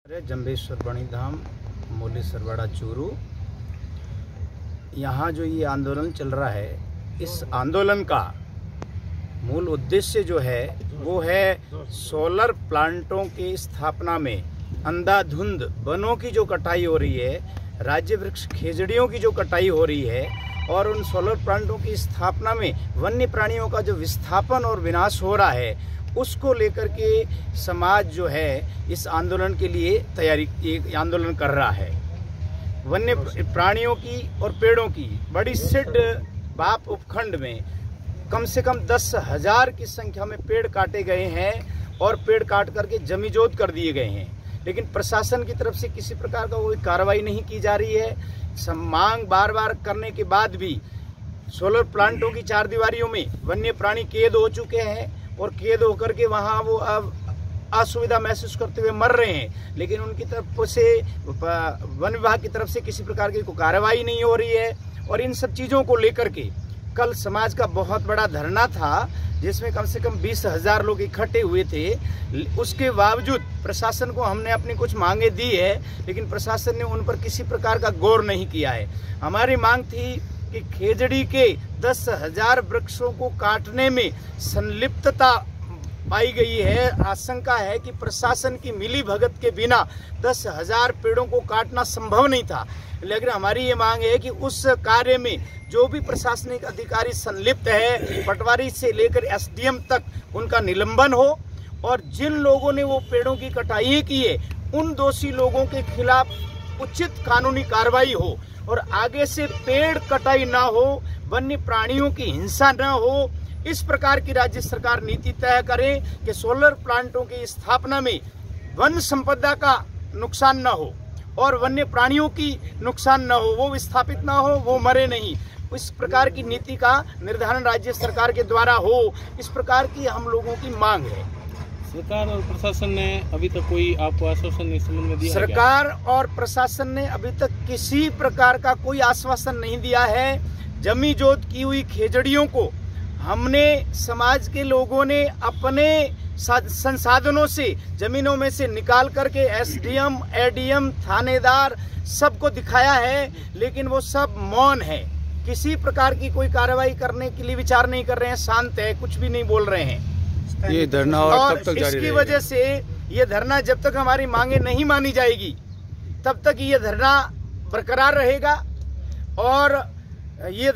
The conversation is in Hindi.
जंबेश्वर बणी धाम मोली सरवाड़ा चूरू। यहाँ जो ये आंदोलन चल रहा है, इस आंदोलन का मूल उद्देश्य जो है वो है सोलर प्लांटों की स्थापना में अंधाधुंध वनों की जो कटाई हो रही है, राज्य वृक्ष खेजड़ियों की जो कटाई हो रही है और उन सोलर प्लांटों की स्थापना में वन्य प्राणियों का जो विस्थापन और विनाश हो रहा है, उसको लेकर के समाज जो है इस आंदोलन के लिए तैयारी आंदोलन कर रहा है। वन्य प्राणियों की और पेड़ों की बड़ी सिड बाप उपखंड में कम से कम 10,000 की संख्या में पेड़ काटे गए हैं और पेड़ काट करके जमीजोत कर दिए गए हैं, लेकिन प्रशासन की तरफ से किसी प्रकार का कोई कार्रवाई नहीं की जा रही है। मांग बार बार करने के बाद भी सोलर प्लांटों की चार दीवारियों में वन्य प्राणी कैद हो चुके हैं और कैद होकर के वहाँ वो अब असुविधा महसूस करते हुए मर रहे हैं, लेकिन उनकी तरफ से वन विभाग की तरफ से किसी प्रकार की कोई कार्रवाई नहीं हो रही है। और इन सब चीज़ों को लेकर के कल समाज का बहुत बड़ा धरना था, जिसमें कम से कम 20,000 लोग इकट्ठे हुए थे। उसके बावजूद प्रशासन को हमने अपनी कुछ मांगे दी है, लेकिन प्रशासन ने उन पर किसी प्रकार का गौर नहीं किया है। हमारी मांग थी कि खेजड़ी के 10,000 वृक्षों को काटने में संलिप्तता पाई गई है। आशंका है कि प्रशासन की मिली भगत के बिना 10,000 पेड़ों को काटना संभव नहीं था, लेकिन हमारी ये मांग है कि उस कार्य में जो भी प्रशासनिक अधिकारी संलिप्त है, पटवारी से लेकर एसडीएम तक, उनका निलंबन हो और जिन लोगों ने वो पेड़ों की कटाई की है उन दोषी लोगों के खिलाफ उचित कानूनी कार्रवाई हो और आगे से पेड़ कटाई ना हो, वन्य प्राणियों की हिंसा न हो। इस प्रकार की राज्य सरकार नीति तय करे कि सोलर प्लांटों की स्थापना में वन संपदा का नुकसान न हो और वन्य प्राणियों की नुकसान न हो, वो विस्थापित ना हो, वो मरे नहीं। इस प्रकार की नीति का निर्धारण राज्य सरकार के द्वारा हो, इस प्रकार की हम लोगों की मांग है। सरकार और प्रशासन ने अभी तक कोई आपको आश्वासन इस संबंध में दिया है? सरकार और प्रशासन ने अभी तक किसी प्रकार का कोई आश्वासन नहीं दिया है। जमीजोत की हुई खेजड़ियों को हमने समाज के लोगों ने अपने संसाधनों से जमीनों में से निकाल करके एसडीएम, एडीएम, थानेदार सबको दिखाया है, लेकिन वो सब मौन है। किसी प्रकार की कोई कार्रवाई करने के लिए विचार नहीं कर रहे हैं, शांत है, कुछ भी नहीं बोल रहे हैं। ये धरना और कब तक जारी इसकी वजह से ये धरना जब तक हमारी मांगे नहीं मानी जाएगी तब तक ये धरना बरकरार रहेगा और ये